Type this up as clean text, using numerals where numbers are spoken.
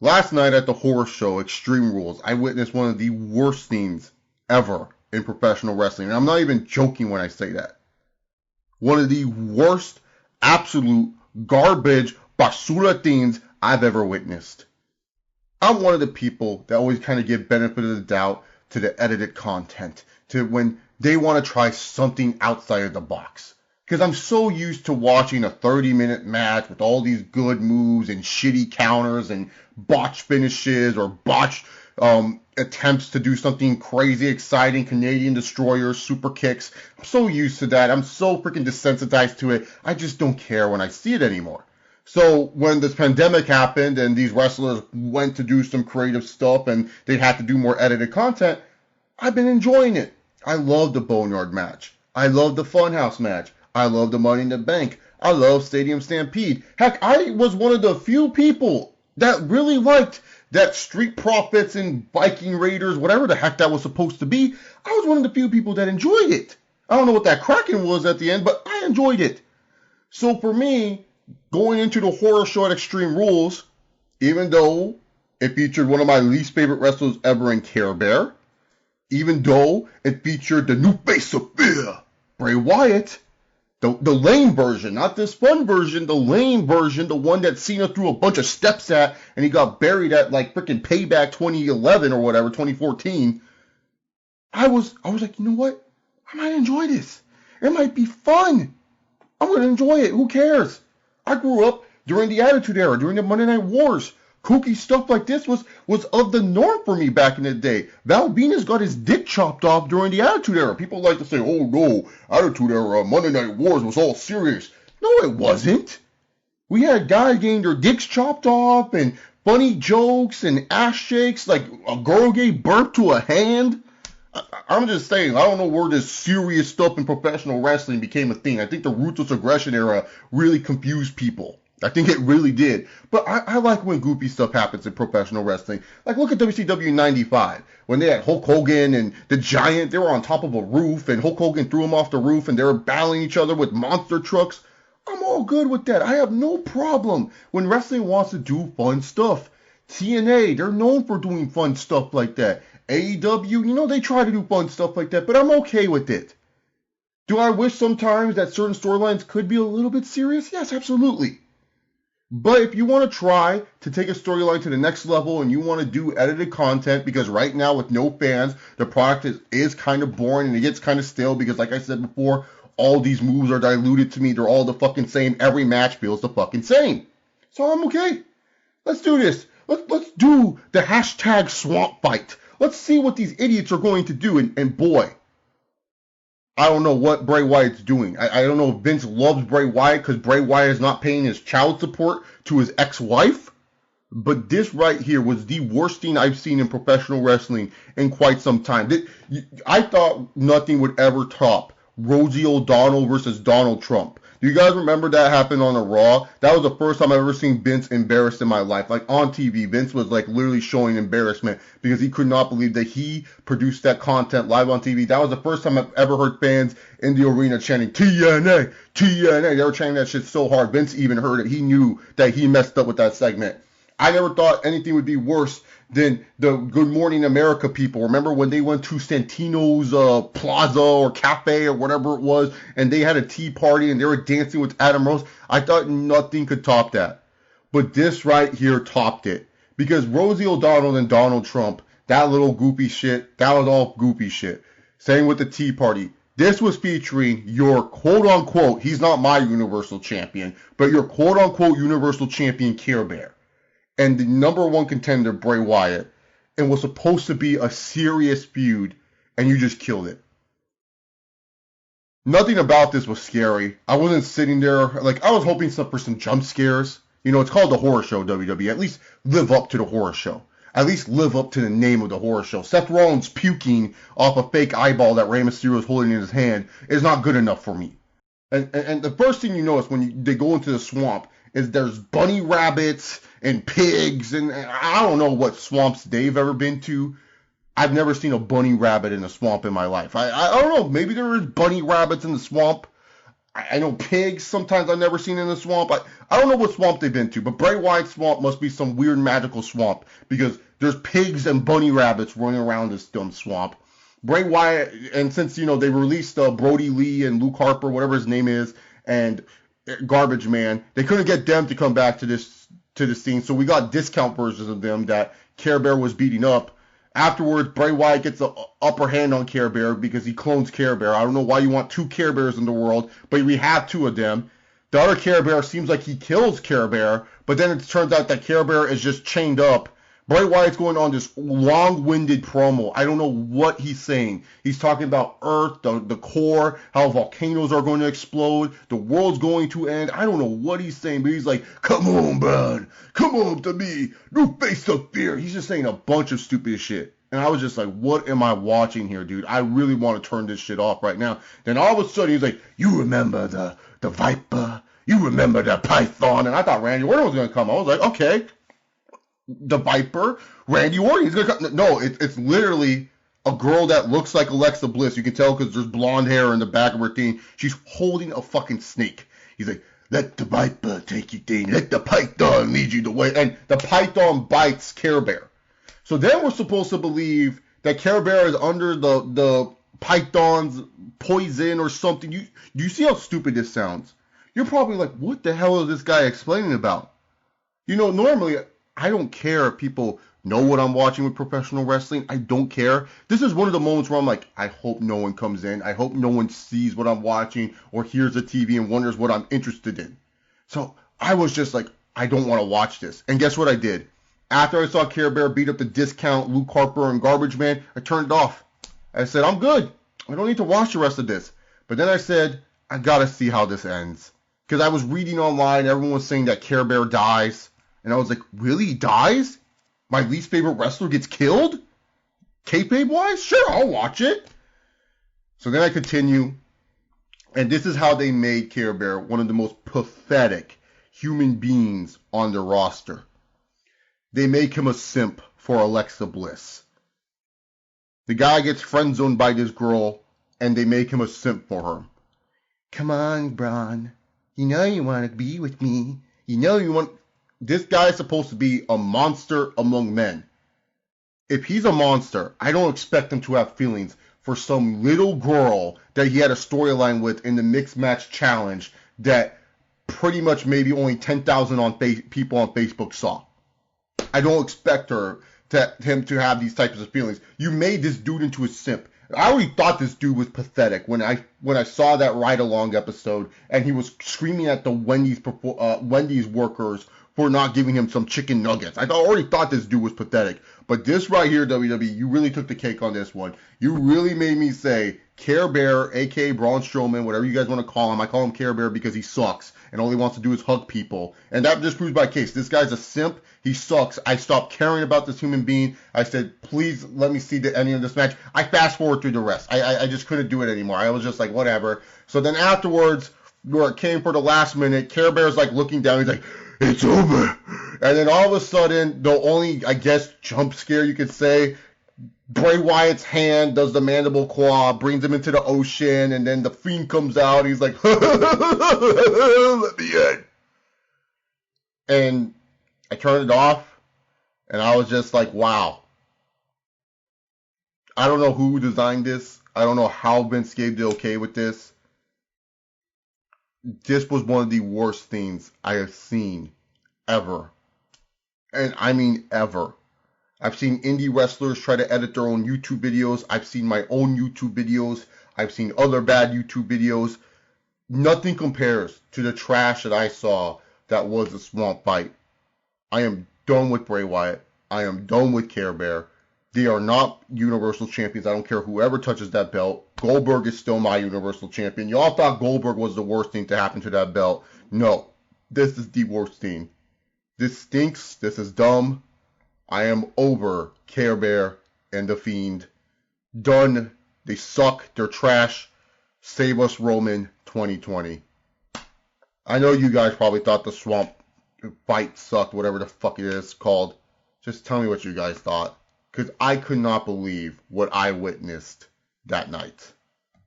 Last night at the horror show, Extreme Rules, I witnessed one of the worst things ever in professional wrestling. And I'm not even joking when I say that. One of the worst, absolute garbage, basura things I've ever witnessed. I'm one of the people that always kind of give benefit of the doubt to the edited content, to when they want to try something outside of the box. Because I'm so used to watching a 30-minute match with all these good moves and shitty counters and botched finishes or botched attempts to do something crazy, exciting, Canadian destroyers, super kicks. I'm so used to that. I'm so freaking desensitized to it. I just don't care when I see it anymore. So when this pandemic happened and these wrestlers went to do some creative stuff and they had to do more edited content, I've been enjoying it. I love the Boneyard match. I love the Funhouse match. I love the Money in the Bank. I love Stadium Stampede. Heck, I was one of the few people that really liked that Street Profits and Viking Raiders, whatever the heck that was supposed to be. I was one of the few people that enjoyed it. I don't know what that Kraken was at the end, but I enjoyed it. So for me, going into the horror show at Extreme Rules, even though it featured one of my least favorite wrestlers ever in Care Bear, even though it featured the new face of fear, Bray Wyatt, the lame version, not this fun version, the lame version, the one that Cena threw a bunch of steps at and he got buried at like freaking Payback 2011 or whatever, 2014. I was like, you know what? I might enjoy this. It might be fun. I'm going to enjoy it. Who cares? I grew up during the Attitude Era, during the Monday Night Wars. Kooky stuff like this was of the norm for me back in the day. Val Venus got his dick chopped off during the Attitude Era. People like to say, oh no, Attitude Era, Monday Night Wars was all serious. No, it wasn't. We had guys getting their dicks chopped off and funny jokes and ass shakes, like a girl gave birth to a hand. I'm just saying, I don't know where this serious stuff in professional wrestling became a thing. I think the Ruthless Aggression era really confused people. I think it really did. But I like when goofy stuff happens in professional wrestling. Like, look at WCW 95. When they had Hulk Hogan and the Giant, they were on top of a roof, and Hulk Hogan threw them off the roof, and they were battling each other with monster trucks. I'm all good with that. I have no problem when wrestling wants to do fun stuff. TNA, they're known for doing fun stuff like that. AEW, they try to do fun stuff like that, but I'm okay with it. Do I wish sometimes that certain storylines could be a little bit serious? Yes, absolutely. But if you want to try to take a storyline to the next level and you want to do edited content, because right now with no fans, the product is kind of boring and it gets kind of stale because, like I said before, all these moves are diluted to me. They're all the fucking same. Every match feels the fucking same. So I'm okay. Let's do this. Let's do the hashtag swamp fight. Let's see what these idiots are going to do. And boy, I don't know what Bray Wyatt's doing. I don't know if Vince loves Bray Wyatt because Bray Wyatt is not paying his child support to his ex-wife. But this right here was the worst thing I've seen in professional wrestling in quite some time. I thought nothing would ever top Rosie O'Donnell versus Donald Trump. Do you guys remember that happened on a Raw? That was the first time I've ever seen Vince embarrassed in my life. Like on TV, Vince was like literally showing embarrassment because he could not believe that he produced that content live on TV. That was the first time I've ever heard fans in the arena chanting TNA, TNA. They were chanting that shit so hard. Vince even heard it. He knew that he messed up with that segment. I never thought anything would be worse than the Good Morning America people. Remember when they went to Santino's Plaza or Cafe or whatever it was, and they had a tea party and they were dancing with Adam Rose? I thought nothing could top that. But this right here topped it. Because Rosie O'Donnell and Donald Trump, that little goofy shit, that was all goofy shit. Same with the tea party. This was featuring your quote-unquote, he's not my Universal Champion, but your quote-unquote Universal Champion Care Bear. And the number one contender, Bray Wyatt, and was supposed to be a serious feud, and you just killed it. Nothing about this was scary. I wasn't sitting there, like, I was hoping for some jump scares. It's called the horror show, WWE. At least live up to the horror show. At least live up to the name of the horror show. Seth Rollins puking off a fake eyeball that Rey Mysterio is holding in his hand is not good enough for me. And the first thing you notice when they go into the swamp is there's bunny rabbits and pigs, and I don't know what swamps they've ever been to. I've never seen a bunny rabbit in a swamp in my life. I don't know, maybe there is bunny rabbits in the swamp. I know pigs sometimes I've never seen in the swamp. I don't know what swamp they've been to, but Bray Wyatt's swamp must be some weird magical swamp because there's pigs and bunny rabbits running around this dumb swamp. Bray Wyatt, and since, they released Brody Lee and Luke Harper, whatever his name is, and Garbage Man, they couldn't get them to come back to this scene, so we got discount versions of them that Care Bear was beating up. Afterwards, Bray Wyatt gets the upper hand on Care Bear because he clones Care Bear. I don't know why you want 2 Care Bears in the world, but we have 2 of them. The other Care Bear seems like he kills Care Bear, but then it turns out that Care Bear is just chained up. Bray Wyatt's going on this long-winded promo. I don't know what he's saying. He's talking about Earth, the core, how volcanoes are going to explode, the world's going to end. I don't know what he's saying, but he's like, come on, man. Come on to me. No face of fear. He's just saying a bunch of stupid shit. And I was just like, what am I watching here, dude? I really want to turn this shit off right now. Then all of a sudden, he's like, you remember the Viper? You remember the Python? And I thought Randy Orton was going to come. I was like, okay. The Viper, Randy Orton. He's gonna come. No, it's literally a girl that looks like Alexa Bliss. You can tell because there's blonde hair in the back of her thing. She's holding a fucking snake. He's like, let the Viper take you down. Let the Python lead you the way. And the Python bites Care Bear. So then we're supposed to believe that Care Bear is under the Python's poison or something. You see how stupid this sounds? You're probably like, what the hell is this guy explaining about? Normally, I don't care if people know what I'm watching with professional wrestling. I don't care. This is one of the moments where I'm like, I hope no one comes in. I hope no one sees what I'm watching or hears the TV and wonders what I'm interested in. So I was just like, I don't want to watch this. And guess what I did? After I saw Care Bear beat up the discount Luke Harper and Garbage Man, I turned it off. I said, I'm good. I don't need to watch the rest of this. But then I said, I got to see how this ends. Because I was reading online, everyone was saying that Care Bear dies. And I was like, really? He dies? My least favorite wrestler gets killed? Kayfabe-wise? Sure, I'll watch it. So then I continue. And this is how they made Care Bear one of the most pathetic human beings on the roster. They make him a simp for Alexa Bliss. The guy gets friend-zoned by this girl, and they make him a simp for her. Come on, Braun. You know you want to be with me. You know you want... This guy is supposed to be a monster among men. If he's a monster, I don't expect him to have feelings for some little girl that he had a storyline with in the Mixed Match Challenge that pretty much maybe only 10,000 people on Facebook saw. I don't expect him to have these types of feelings. You made this dude into a simp. I already thought this dude was pathetic when I saw that ride-along episode and he was screaming at the Wendy's workers for not giving him some chicken nuggets. I already thought this dude was pathetic. But this right here, WWE, you really took the cake on this one. You really made me say Care Bear, a.k.a. Braun Strowman, whatever you guys want to call him. I call him Care Bear because he sucks and all he wants to do is hug people. And that just proves my case. This guy's a simp. He sucks. I stopped caring about this human being. I said, please let me see the ending of this match. I fast forward through the rest. I just couldn't do it anymore. I was just like, whatever. So then afterwards, where it came for the last minute, Care Bear's like looking down. He's like, it's over. And then all of a sudden, the only, I guess, jump scare you could say, Bray Wyatt's hand does the mandible claw, brings him into the ocean, and then the Fiend comes out. He's like, let me in. And I turned it off, and I was just like, wow. I don't know who designed this. I don't know how Vince gave the okay with this. This was one of the worst things I have seen ever. And I mean ever. I've seen indie wrestlers try to edit their own YouTube videos. I've seen my own YouTube videos. I've seen other bad YouTube videos. Nothing compares to the trash that I saw that was the Swamp Fight. I am done with Bray Wyatt. I am done with Care Bear. They are not Universal Champions. I don't care whoever touches that belt. Goldberg is still my Universal Champion. Y'all thought Goldberg was the worst thing to happen to that belt. No. This is the worst thing. This stinks. This is dumb. I am over Care Bear and The Fiend. Done. They suck. They're trash. Save us, Roman 2020. I know you guys probably thought the Swamp Fight sucked, whatever the fuck it is called. Just tell me what you guys thought. Because I could not believe what I witnessed that night.